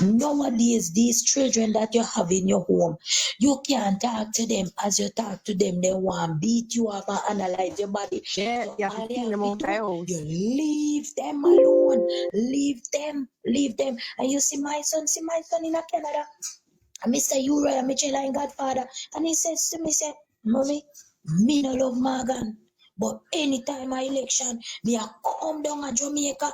Nowadays, these children that you have in your home, you can't talk to them. As you talk to them, they want to beat you up and analyze your body. Yeah, So you have all to you clean have them to out the do, you house. leave them alone. Leave them. And you see my son in Canada. And Mr. Uriah, my child godfather. And he says to me, say, Mommy, me no love Morgan. But anytime my election, me a come down to Jamaica,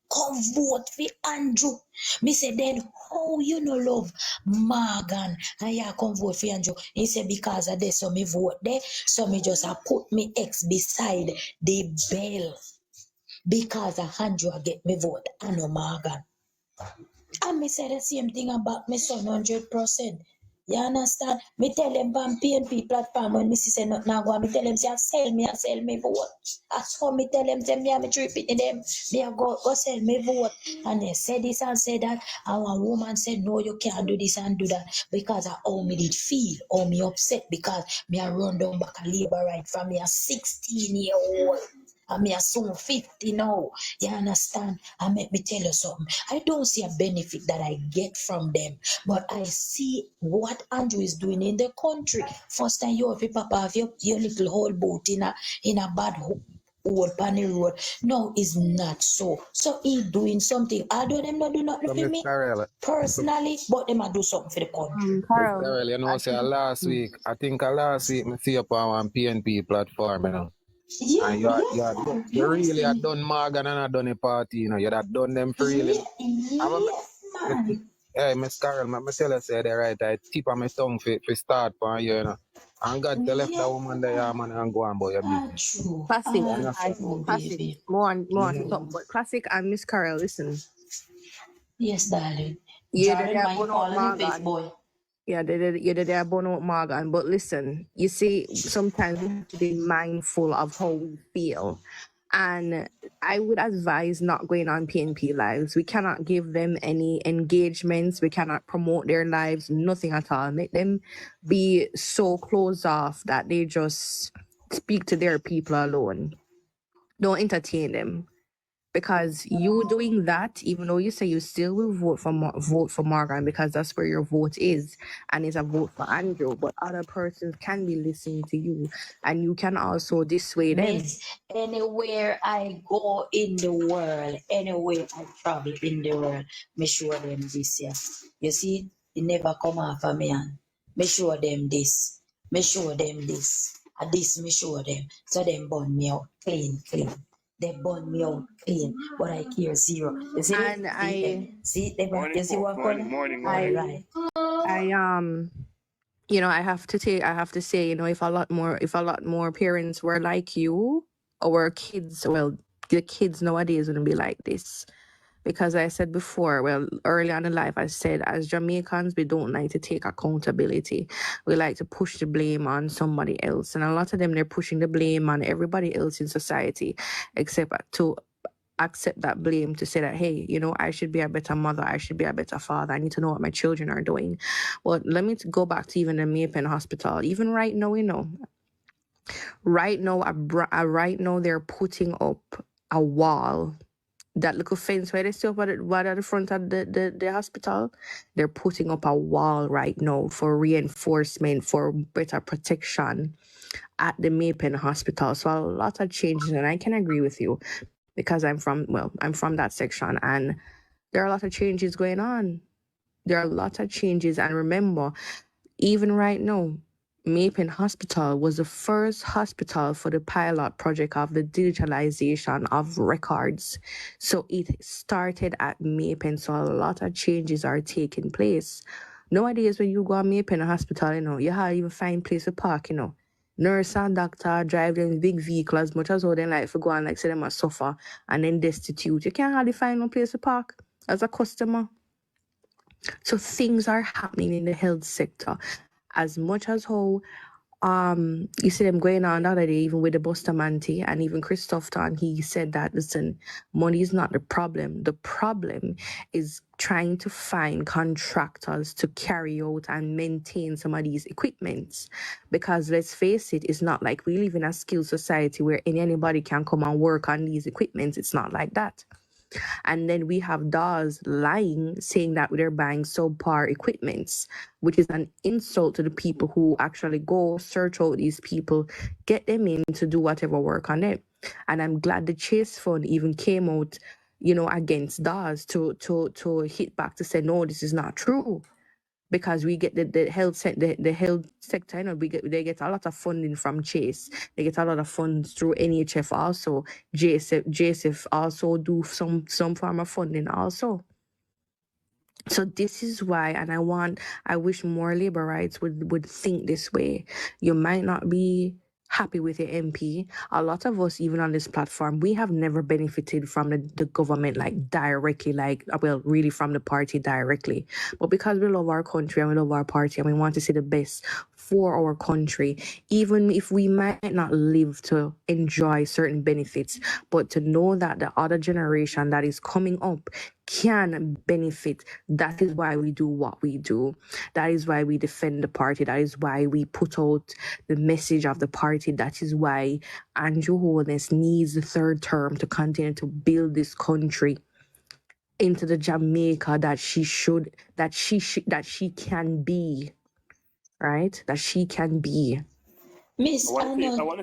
come vote for Andrew. Me say, then how you no love Morgan and you come vote for Andrew? He said, because of this, so me vote there. So me just put me ex beside the bell. Because of Andrew get me vote, I know Morgan. And me say the same thing about my son 100%. You understand? Me tell them on PNP platform when me see say nothing now go, me tell them say I sell me vote. As for me tell them say me a trip it in them, me a go sell me vote. And they say this and say that. And one woman said no, you can't do this and do that because of how me did feel, how me upset because me a run down back a labor right from me a 16-year-old. And me a soon 50 now. You understand? And make me tell you something. I don't see a benefit that I get from them, but I see what Andrew is doing in the country. First time you have papa have your little whole boat in a bad old panny road. No, it's not so. So he doing something. Although them not do nothing for me personally, but them a do something for the country. Carol, Carol, you know, say last week, I think last week, me see you on one PNP platform, you know. Yeah, And you really had done Morgan and I done a party, you know. You had done them for real. Yes, man. Hey, Miss Carol, I tell you, say the right, I tip on my tongue for start for you, you know. And God to left that woman there, man, and go on about your business. True. classic, True, classic. baby. More on to something, but classic and Miss Carol, listen. Yes, darling. Yeah, Jordan, why you born out calling me face Morgan. boy? Yeah, they're born out Morgan. But listen, you see, sometimes we have to be mindful of how we feel. And I would advise not going on PNP lives. We cannot give them any engagements. We cannot promote their lives, nothing at all. Make them be so closed off that they just speak to their people alone. Don't entertain them. Because you doing that, even though you say you still will vote for Morgan because that's where your vote is, and it's a vote for Andrew, but other persons can be listening to you, and you can also dissuade them. Miss, anywhere I go in the world, anywhere I travel in the world, me show them this, yeah. You see, it never come off of me, and me show them this. Me show them this. And this me show them. So them burn me out clean. They burn me out clean, but I care zero. You see? And see them? You see what morning. Right. you know, I have to say, you know, if a lot more parents were like you, our kids, well, the kids nowadays wouldn't be like this. Because I said before, well, early on in life, I said, as Jamaicans, we don't like to take accountability. We like to push the blame on somebody else. And a lot of them, they're pushing the blame on everybody else in society, except to accept that blame, to say that, hey, you know, I should be a better mother. I should be a better father. I need to know what my children are doing. But let me go back to even the Maypen Hospital. Even right now, you know, right now they're putting up a wall, that little fence where they still put it right at the front of the hospital. They're putting up a wall right now for reinforcement, for better protection at the Maypen Hospital. So a lot of changes, and I can agree with you because I'm from that section, and there are a lot of changes going on. There are a lot of changes, and remember, even right now, Maypen Hospital was the first hospital for the pilot project of the digitalization of records. So it started at Maypen, so a lot of changes are taking place. Nowadays, when you go to Maypen Hospital, you know, you have even find place to park, you know. Nurse and doctor drive them big vehicles as much as how they like to go and like say them a suffer and then destitute. You can't hardly find no place to park as a customer. So things are happening in the health sector. As much as how you see them going on the other day, even with the Bustamante and even Christopherton, he said that, listen, money is not the problem. The problem is trying to find contractors to carry out and maintain some of these equipments. Because let's face it, it's not like we live in a skilled society where anybody can come and work on these equipments. It's not like that. And then we have DAWs lying, saying that they're buying subpar equipments, which is an insult to the people who actually go search out these people, get them in to do whatever work on them. And I'm glad the Chase Fund even came out, against DAWs to hit back to say, no, this is not true. Because we get the health sector, they get a lot of funding from Chase. They get a lot of funds through NHF also. JSF also do some form of funding also. So this is why, and I wish more labor rights would think this way. You might not be happy with your MP. A lot of us, even on this platform, we have never benefited from the government directly, really from the party directly. But because we love our country and we love our party and we want to see the best for our country, even if we might not live to enjoy certain benefits, but to know that the other generation that is coming up can benefit. That is why we do what we do. That is why we defend the party. That is why we put out the message of the party. That is why Andrew Holness needs the third term to continue to build this country into the Jamaica that she can be, right? That she can be. Miss, I know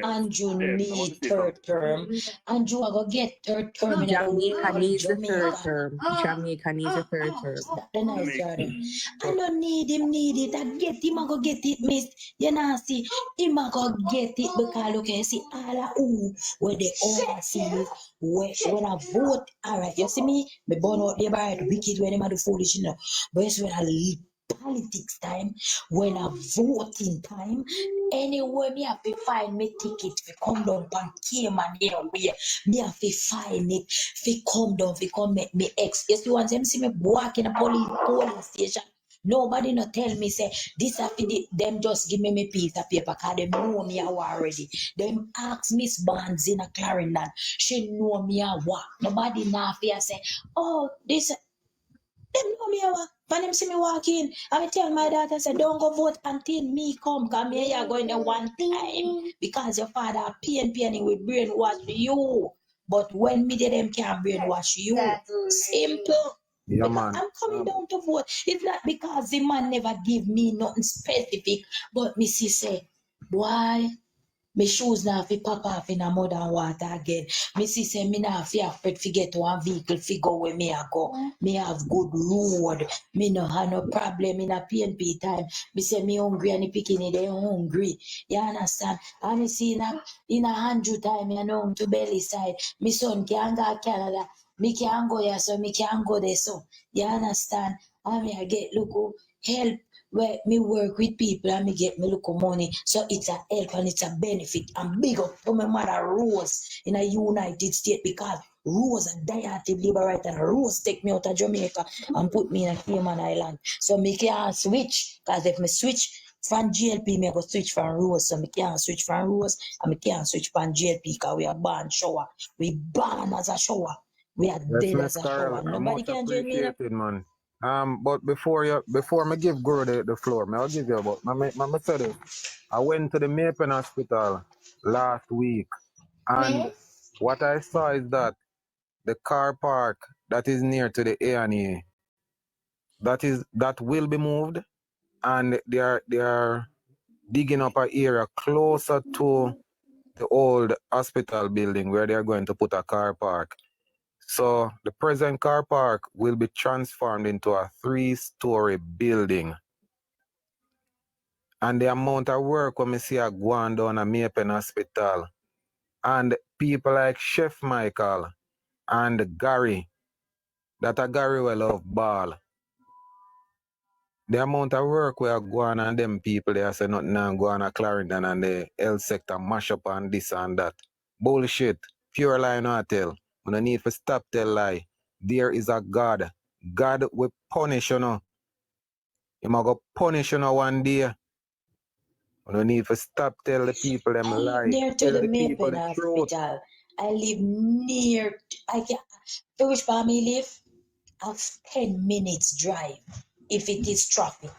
Andrew need third term. Andrew I go get third term in the Jamaica whole needs a third Jamaica. term. Jamaica needs a third term. The nice Jordan. I don't need it. I get him, I go get it, miss. You know, see, him I go get it because look, you see, all of who where they overseas, when I vote, all right, you see me born out there by wicked when they do foolish, but it's when I politics time, when I voting time, anywhere me have to find me ticket to come down and came and anywhere me have to find it to come down to come make me ex. You see once them see me walk in a police station, nobody no tell me say this have to them just give me piece of paper because they know me already. Them ask Miss Barnes in a Clarendon, she know me a what. Nobody now fear say, oh this. Them know me our when them see me walk in, I tell my daughter, say, don't go vote until me come, because me here going there one time. Because your father pain with brainwash you. But when me them can't brainwash you. Simple. Yeah, Because man. I'm coming down to vote. It's not because the man never give me nothing specific, but me see say, why? My shoes now fi pop off in a mud and water again. Me see say me now fi afraid fi get one vehicle fi go where me a go. Me have good road. Me no have no problem in a PNP time. Me say me hungry and the picking they hungry. You understand? And me see in a 100 time me know to belly side. Me son can go Canada. Me can go here so me can go there so. You understand? And me I get look help where me work with people and me get me look money. So it's a help and it's a benefit. I'm big up to my mother Rose in a United States because Rose a dietary liberator and Rose take me out of Jamaica and put me in a Cayman Island. So me can't switch because if me switch from JLP, me go switch from Rose. So me can't switch from Rose and me can't switch from JLP because we are born shower. We born as a shower. We are Yes, dead Miss as a Carol, shower. I Nobody much can join me in a appreciated, man. But before me give Guru the floor, I'll give you about my tell you, I went to the Maypen Hospital last week, and what I saw is that the car park that is near to the A&E, that will be moved, and they are digging up an area closer to the old hospital building where they are going to put a car park. So the present car park will be transformed into a 3-story building. And the amount of work when I see a going down at Maypen Hospital, and people like Chef Michael and Gary, that a Gary will love ball. The amount of work we are going on them people, they are saying nothing now go on at Clarendon and the health sector mash up and this and that. Bullshit. Pure lie no tell. We don't need to stop tell lie. There is a God. God will punish you know. He might go punish you know one day. We don't need to stop tell the people them I live lie. near to Tell the the people Maypen the truth. Hospital. I live near. I can. To which part me live? Of 10 minutes drive, if it is traffic.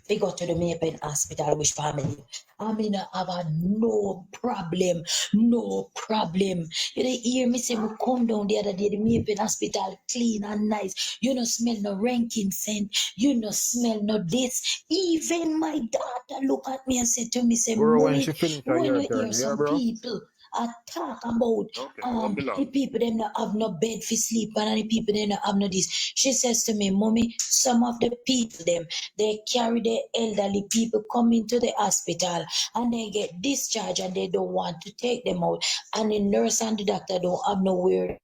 They go to the Maypen Hospital, which family. I mean, I have a no problem, no problem. You dey hear me say, we come down the other day, the Maypen Hospital clean and nice. You no smell no ranking scent. You no smell no this. Even my daughter look at me and say to me, say, Bro, when Mommy, she finish when your you hear turn, yeah, some bro? people talk about the people them not have no bed for sleep and the people them not have no this. She says to me, Mommy, some of the people them they carry the elderly people come into the hospital and they get discharged and they don't want to take them out. And the nurse and the doctor don't have nowhere.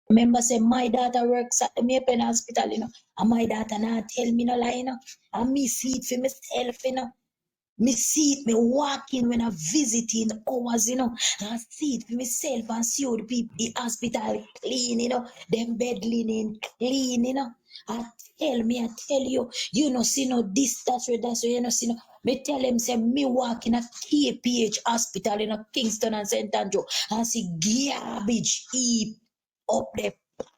Remember, say my daughter works at the Maypen Hospital, and my daughter not tell me no lie, and me see it for myself, Me see it, me walking when I visiting hours, and see it for myself and see how the people, the hospital clean, them bed linen clean, I I tell you, you know, see no this, that's where, you know, see no. Me tell them, say, me walk in a KPH hospital in a Kingston and St. Andrew and see garbage heap up there,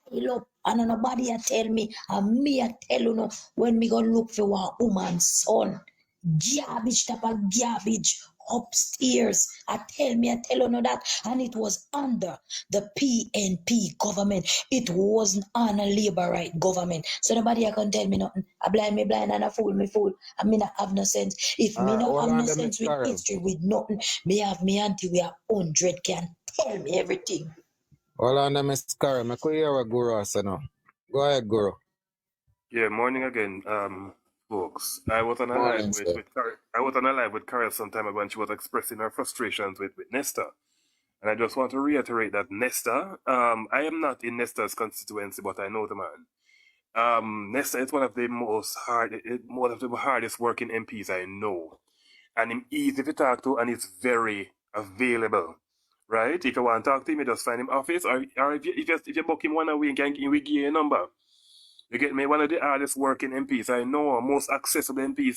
pile up, and nobody a tell me, and me a tell you no, when me go look for one woman's son. Garbage type of garbage upstairs. I tell you no that, and it was under the PNP government. It wasn't on a labor right government. So nobody can tell me nothing. I blind me blind and I fool me fool. I mean I have no sense. If me not Hold have no on, them, Miss sense with Carol. history, with nothing, me have me auntie we are 100 can tell me everything. Hold on, them, Miss Carol. I could hear what Guru say now. Go ahead, Guru. Yeah, morning again, folks. I was on a live Morning, with, sir. with Carol. I was on a live with Carol some time ago, and she was expressing her frustrations with Nesta. And I just want to reiterate that Nesta, I am not in Nesta's constituency, but I know the man. Nesta is one of the one of the hardest working MPs I know, and him easy to talk to, and he's very available. Right? If you want to talk to him, you just find him office, or if you book him one away, we give you a number. You get me? One of the hardest working MPs I know, most accessible MP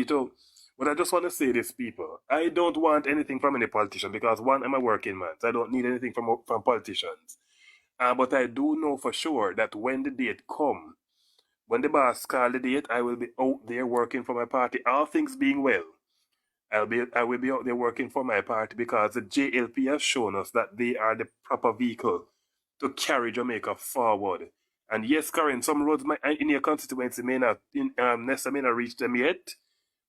too. But I just want to say this, people. I don't want anything from any politician because one, I'm a working man, so I don't need anything from politicians. But I do know for sure that when the date come, when the boss call the date, I will be out there working for my party. All things being well, I will be out there working for my party because the JLP has shown us that they are the proper vehicle to carry Jamaica forward. And yes, Karen, some roads in your constituency may not, Nesta may not reach them yet,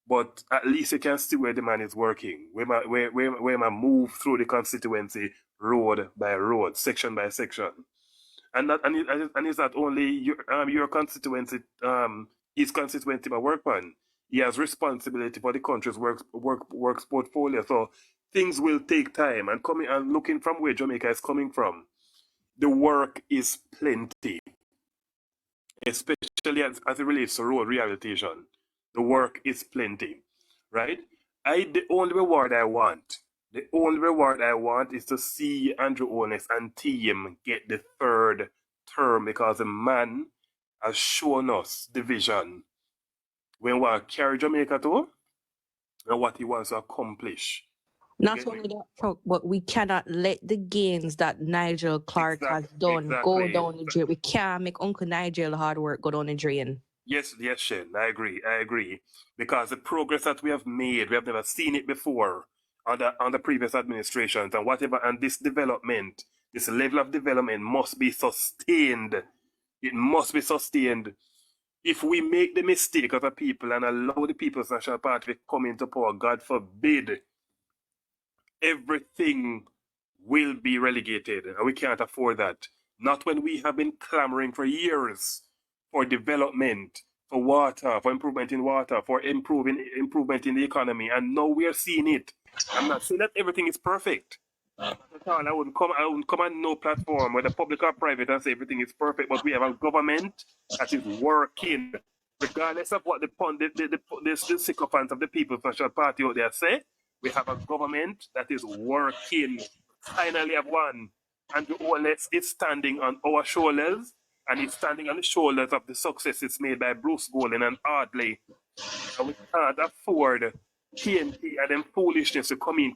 but at least you can see where the man is working, where man move through the constituency road by road, section by section. And it's not only your constituency, his constituency my work on. He has responsibility for the country's works portfolio. So things will take time. And coming and looking from where Jamaica is coming from, the work is plenty, especially as it relates to road rehabilitation. The work is plenty, right? The only reward I want is to see Andrew Ones and team get the third term because the man has shown us the vision when we want to carry Jamaica to and what he wants to accomplish. Not only that, Chuck, but we cannot let the gains that Nigel Clark has done go down the drain. We can't make Uncle Nigel hard work go down the drain. Yes, Shen, I agree. Because the progress that we have made, we have never seen it before on the previous administrations and whatever, and this development, this level of development must be sustained. It must be sustained. If we make the mistake as a people and allow the People's National Party to come into power, God forbid, everything will be relegated, and we can't afford that. Not when we have been clamoring for years for development, for water, for improvement in water, for improvement in the economy, and now we are seeing it. I'm not saying that everything is perfect. Not at all. I wouldn't come on no platform, whether public or private, and say everything is perfect, but we have a government that is working. Regardless of what the sycophants of the People's National Party out there say, we have a government that is working. Finally have one. And the OLS is standing on our shoulders, and it's standing on the shoulders of the successes made by Bruce Golden and Ardley. And we can't afford PNP and them foolishness to come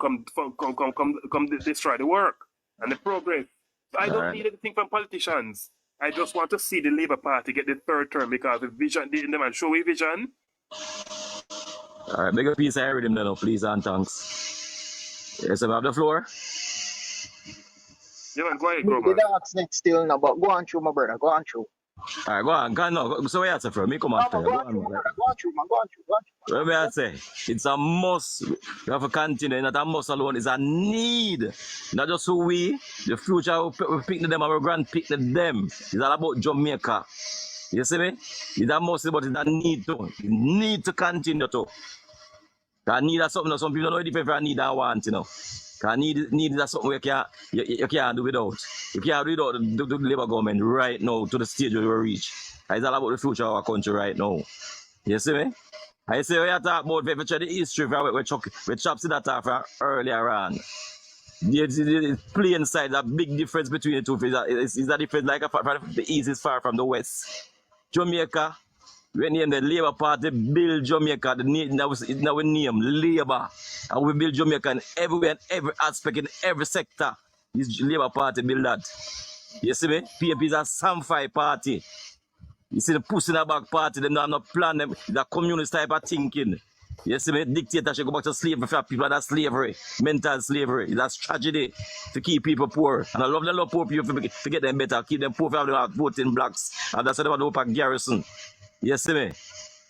destroy the work and the progress. So I don't need anything from politicians. I just want to see the Labour Party get the third term because the vision, the man show a vision. All right, make a piece. I heard him now, please and thanks. Yes, I have the floor. Yeah, man, go ahead, Me, bro, the man. dogs next still now, but go on through, my brother. Go on through. All right, go on. Go on, no. So where you say from? Me come No, after man, you. go Go on on, through, my man. brother. Go on through, man. Go on through. Go on through. What may I say? It's a must. We have to continue. Not a must alone. It's a need. Not just who we, the future, we pick them and we grand pick them. It's all about Jamaica. You see me? It's a must, but it's a need to. You need to continue to. Because need is something that some people don't know if I need and want, you know. Because need is something you can't do without. You can't do without the Labour government right now to the stage where we reach. It's all about the future of our country right now. You see me? I say we are talking about the history we chopped that off earlier on. The plain side, a big difference between the two. Is a difference like the east is far from the west. Jamaica, we name the Labour Party build Jamaica. The name now we name Labour, and we build Jamaica in everywhere, in every aspect, in every sector. This Labour Party build that. You see me? PMP is a Samfai party. You see the pussy in the back party, them don't have no plan, them the communist type of thinking. You see me? Dictatorship go back to slavery for people, that's slavery, mental slavery. That's tragedy to keep people poor. And I love them poor people to get them better, keep them poor for them voting blacks. And that's what they want to open garrison. You see me?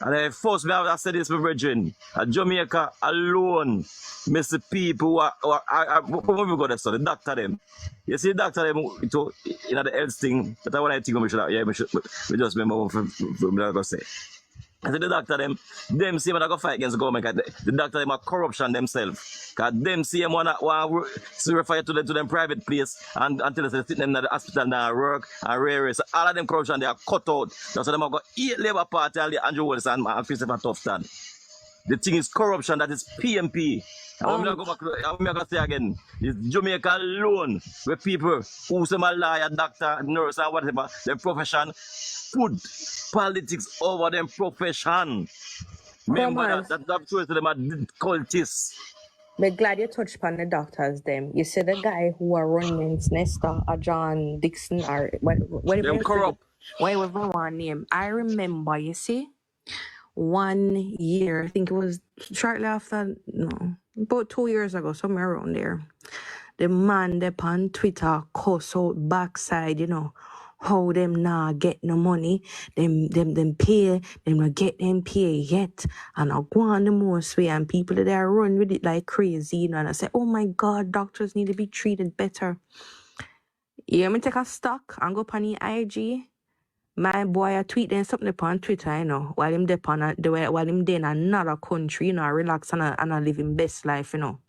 And first, I said this, my brethren, Jamaica alone, miss the people who are we go there, so the doctor them. You see, the doctor them, you know, the health thing, that's what I think we should, yeah, we just remember from what I say. I said the doctor them see when I go fight against the government, the doctor them are corruption themselves. Because them see them want to refer to them private place and until they sit them in the hospital and work and rare. So all of them corruption they are cut out. That's why them have got 8 Labour Party and Andrew Wilson and Christopher Tufton. The thing is corruption, that is PMP. And when I go back, I'm going to say again, it's Jamaica alone, where people who say a lawyer, doctor, nurse, or whatever, their profession, put politics over them profession. Remember that's true to them are cultists. But glad you touched upon the doctors them. You said the guy who are running Nesta or John Dixon or whatever. Them corrupt. Whatever one name. I remember, you see, 1 year, I think it was shortly after, no, about 2 years ago, somewhere around there. The man they on Twitter cuss out backside, you know, how them nah get no money, them pay, them not get them pay yet, and I go on the most way, and people that are run with it like crazy, you know, and I say, oh my God, doctors need to be treated better. You hear me take a stock and go on the IG. My boy, I tweet them something upon Twitter, you know, while him while him there in another country, you know, relax and I live him best life, you know.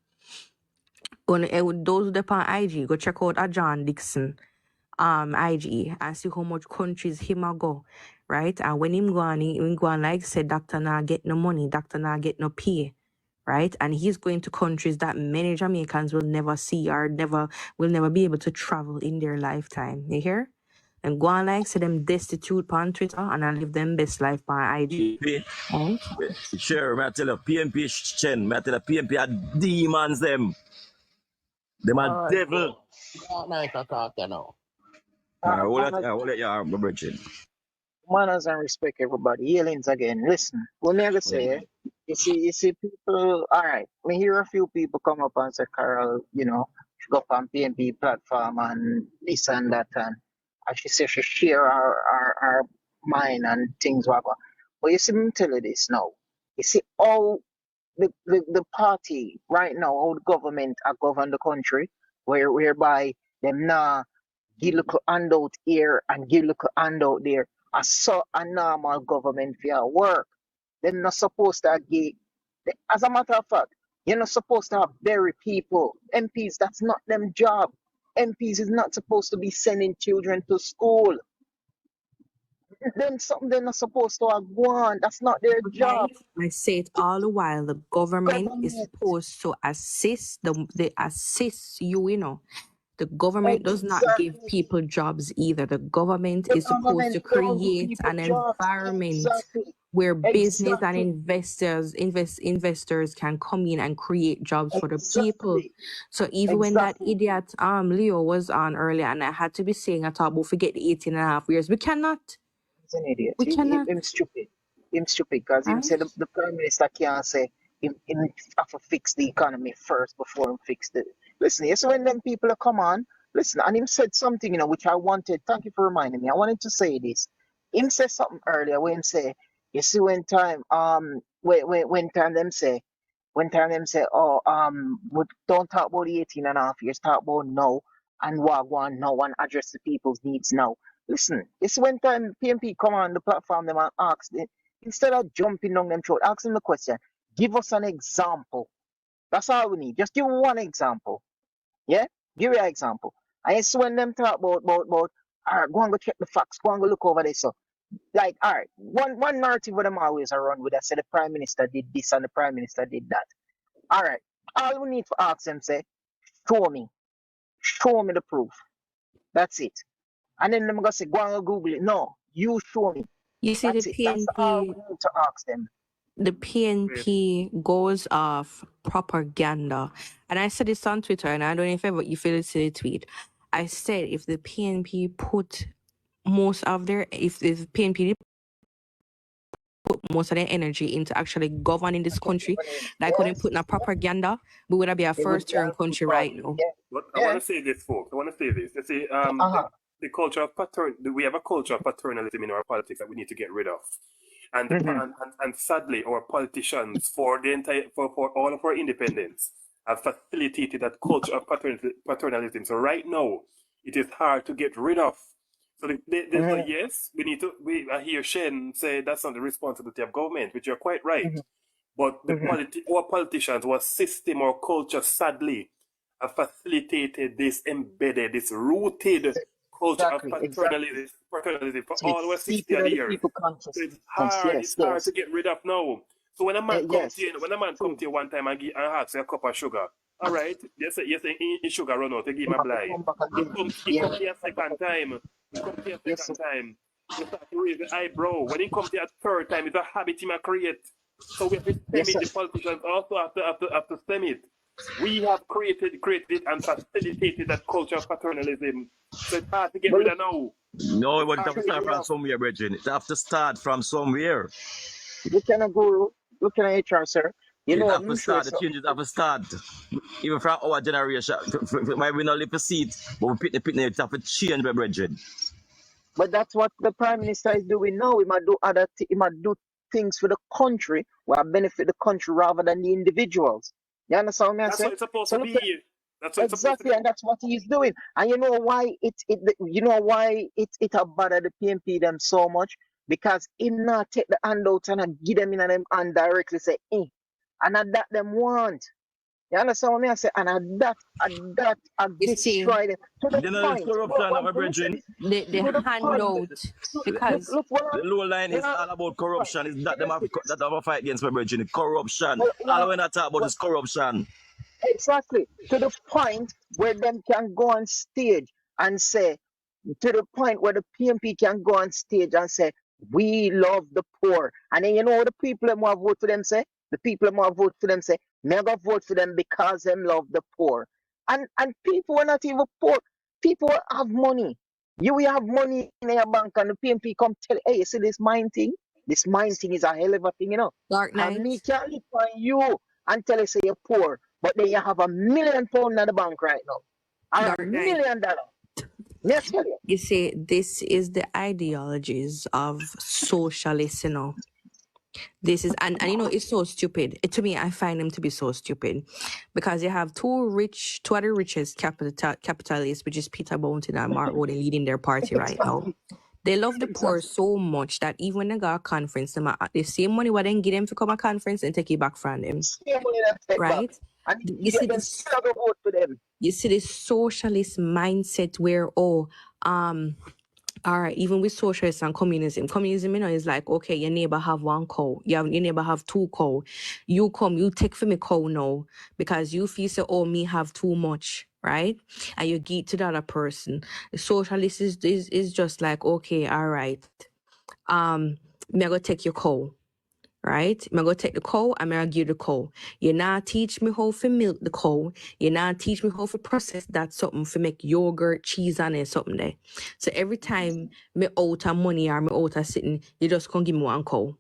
Those who upon IG, go check out a John Dixon IG and see how much countries him a go, right? And when him go on like said, doctor nah get no money, doctor nah get no pay, right? And he's going to countries that many Jamaicans will never see or will never be able to travel in their lifetime. You hear? And go on like say them destitute on Twitter and I live them best life on IG. Right? Sure, I tell you, PMP Chen, I tell you, PMP are demons them. Them are devil. Manners and respect, everybody. Healings again. Listen, what me I gonna say, you see people, all right, me hear a few people come up and say, Carol, you know, she go on PNP platform and this and that, and she says she share our mind and things like that. But you see, me tell you this now. You see, all the party right now, how the government are govern the country, whereby them now give little handout here and give little handout there. I saw a normal government for your work. They're not supposed to give. As a matter of fact, you're not supposed to have bury people. MPs, that's not them job. MPs is not supposed to be sending children to school. Then something they're not supposed to have gone. That's not their job. I say it all the while. The government is supposed to assist they assist you, you know. The government does not give Exactly. people jobs either. The government The is supposed to government don't give create people an jobs. environment Exactly. where business and Exactly. investors can come in and create jobs for the people. Exactly. So even when that Exactly. idiot Leo was on earlier and I had to be saying I thought we'll forget the 18.5 years. We cannot. He's an idiot. We cannot. Him stupid. Him stupid because him Right? said the prime minister can't say him have to fix the economy first before him fix the. Listen, yes, when them people are come on, listen, and him said something, which I wanted. Thank you for reminding me. I wanted to say this. Him said something earlier when him say, you see, when time them say, oh, don't talk about the 18.5 years, talk about now and what one now and address the people's needs now. Listen, it's when time PMP come on the platform them and ask them, instead of jumping down them throat, ask them the question, give us an example. That's all we need. Just give one example. Yeah? Give you an example. And it's when them talk about all right, go and go check the facts, go and go look over this. So like, all right, one narrative with them always are run with that say the prime minister did this and the prime minister did that. All right. All we need to ask them say, show me the proof. That's it. And then them gonna say, go and Google it. No, you show me. You see That's the it. That's all we PNP need to ask them. the PNP goes off propaganda. And I said this on Twitter, and I don't know if ever you feel it to the tweet. I said if the PNP put most of their, if the PNP put most of their energy into actually governing this country, like couldn't put in a propaganda, we would be a It would first be a term good country problem. right now. Yeah. But I want to say this, folks. I want to say this. You see, the culture of we have a culture of paternalism in our politics that we need to get rid of. And, and sadly, our politicians, for all of our independence, have facilitated that culture of paternalism. So right now, it is hard to get rid of. So yes, we need to. I hear Shen say that's not the responsibility of government, which you're quite right. But our politicians, our system, our culture, sadly, have facilitated this embedded, this rooted culture of paternalism for So all our it's 60 seeping odd out the years. people So it's consciousness. hard to get rid of now. So when a man comes to you, True. to you one time and ask you a cup of sugar, all right, you say in sugar run out, you give him a blind. Come back again. He come to you a second time. You start to raise the eyebrow. When he comes to you a third time, it's a habit he might create. So we have to stem it. The politicians also have to stem it. We have created it and facilitated that culture of paternalism. So it's hard to get rid of now. No, but it have to start from somewhere, Bridget. It have to start from somewhere. Look at HR, sir. You know, have to start. The changes have to start. Even from our generation, might we not live to see it, but we pick the it have to change, my brethren. But that's what the prime minister is doing now. He might do he might do things for the country where benefit the country rather than the individuals. You understand what I'm saying? That's what it's supposed to be. That's what exactly, and that's what he's doing. And you know why it have bothered the PMP them so much? Because him not take the handouts and give them in them and directly say, and that them want. You understand what I say? And that destroy them. To the point. Corruption, my brethren. The handout. Because look the low line is all about corruption. It's that them have a fight against my brethren. Corruption. All when I talk about is corruption. Exactly. To the point where them can go on stage and say, to the point where the PMP can go on stage and say, we love the poor. And then you know the people who have voted for them say? The people who have voted for them say, never vote for them because them love the poor. And people are not even poor. People have money. You will have money in your bank and the PMP come tell, hey, you see this mine thing? This mine thing is a hell of a thing, you know. Dark night. And me can't look on you and tell you say you're poor. But then you have £1 million in the bank right now. $1 million. Yes, you see, this is the ideologies of socialists, you know. This is, and you know, it's so stupid. To me, I find them to be so stupid. Because you have two of the richest capitalists, which is Peter Bounty and Mark Odin leading their party right now. They love the poor so much that even when they go to a conference, the same money what they give them to come to a conference and take it back from them. Right? You see this socialist mindset where, all right, even with socialism and communism, you know, is like, okay, your neighbor have 1 cow, your neighbor have 2 cow. You take for me cow now because you feel say, oh, me have too much. right? And you give it to the other person. The socialist is just like, okay, all right. Me go take your cow, right? Me go take the cow and me go give the cow. You not teach me how to milk the cow. You not teach me how to process that something for make yogurt, cheese and it something there. So every time me out of money or me out of sitting, you just can't give me one cow.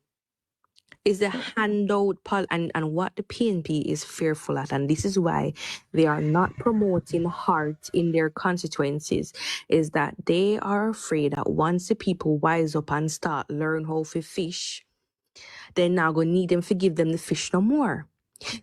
Is the handout and what the PNP is fearful at, and this is why they are not promoting heart in their constituencies, is that they are afraid that once the people wise up and start learn how to fish, they're now going to need them to give them the fish no more.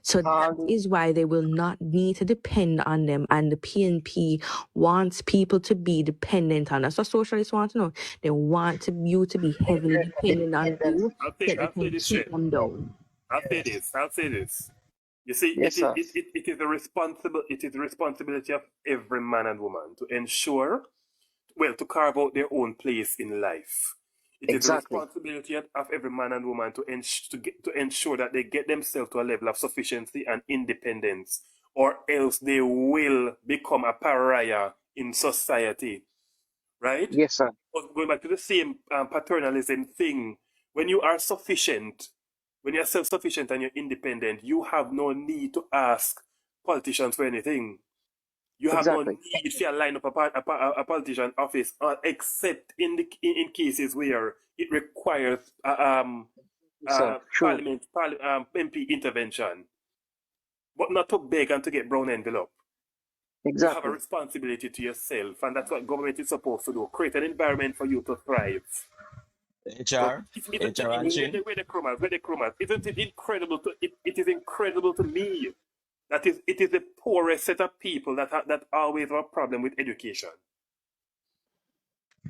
So that is why they will not need to depend on them. And the PNP wants people to be dependent on us. So socialists want to know. They want you to be heavily dependent on you so they I'll say can this keep shit. them down. I'll say this. You see, Yes, sir. it is the responsibility of every man and woman to ensure, well, to carve out their own place in life. It is the Exactly. responsibility of every man and woman to ensure that they get themselves to a level of sufficiency and independence, or else they will become a pariah in society, right? Yes, sir. But going back to the same paternalism thing, when you are sufficient, when you're self-sufficient and you're independent, you have no need to ask politicians for anything. You have no Exactly. need to line up a politician office, except in cases where it requires Yes, sir. True. MP intervention, but not to beg and to get brown envelope. You have a Exactly. responsibility to yourself, and that's what government is supposed to do: create an environment for you to thrive. HR, HR and Chin. Where the crummers. Isn't it incredible it is incredible to me that it is the poorest set of people that always have a problem with education.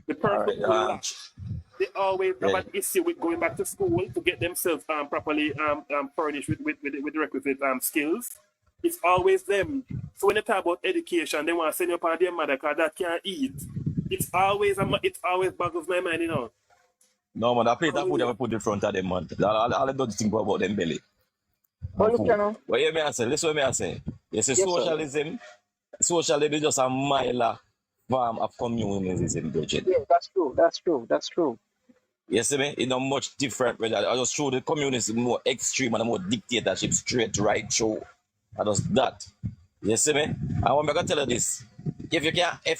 The All person right. who lacks, they always have an issue with going back to school to get themselves properly furnished with the requisite skills. It's always them. So when they talk about education, they want to send you upon their mother because that can't eat. It always boggles my mind, you know. No, man, that plate of food that we put in front of them, man. All I don't think about them belly. Well, look, you know. What you may I say? Listen what me I say. You see, Yes, socialism is just a mile form of communism, budget. Yeah, that's true. That's true. That's true. You see me? It's not much different. I just show the communism more extreme and more dictatorship straight right show. I just that. You see me? I want to tell you this. If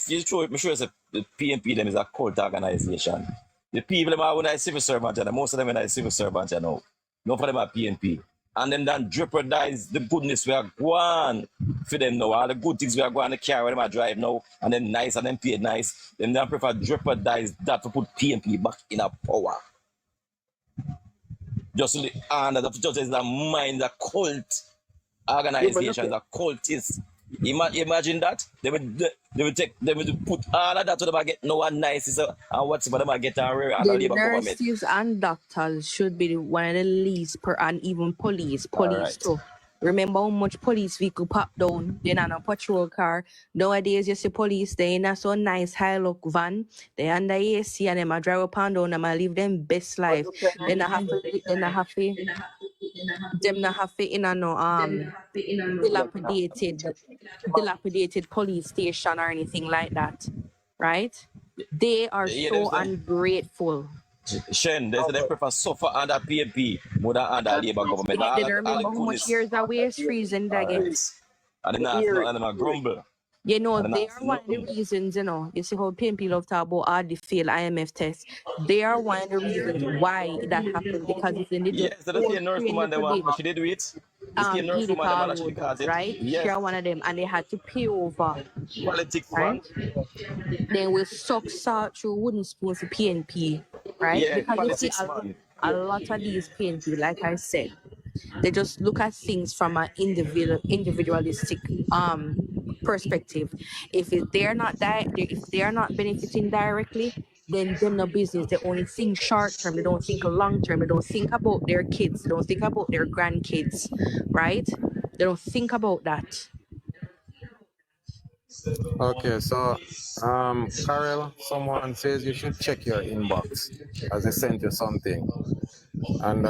you show it, I'm sure the PNP them is a cult organization. The people them are when I civil servant, and most of them are civil servant, you know. None of them are PNP. And them then jeopardize the goodness we are going for them now. All the good things we are going to carry when them are drive now, and then nice and then paid nice. Them then prefer jeopardize that to put PNP back in a power. Just the honor of just as a mind, a cult organization, a cultist. Imagine that they would put all of that to them get no one nice and whatever them get and The labor government. nurses and doctors should be one of the least and even police right. too. Remember how much police vehicle pop down? They're not a patrol car. Nowadays you see police, they in a so nice high look van. They under AC and them a drive up and down and live them best life. They not have to in a no dilapidated police station or anything like that. Right? They are so ungrateful. Shen, they prefer suffer under PNP more than under Labour government. They don't remember how much years are waste freezing they get. And then I grumble. You know, they are one of the reasons, you know, you see how PNP love to talk about hardly fail IMF tests. They are one of the reasons why that happened, because it's in the yes, that's the nurse woman that she did do it. Right? Yes. She are one of them, and they had to pay over. Politics, right? They will suck salt through wooden spoon for PNP, right? Yeah, because you see a lot of these PNP, like I said, they just look at things from an individualistic perspective. If they're not benefiting directly, then them no business. They only think short term. They don't think long term. They don't think about their kids. They don't think about their grandkids, right? They don't think about that. Okay, so Carol, someone says you should check your inbox as they sent you something. And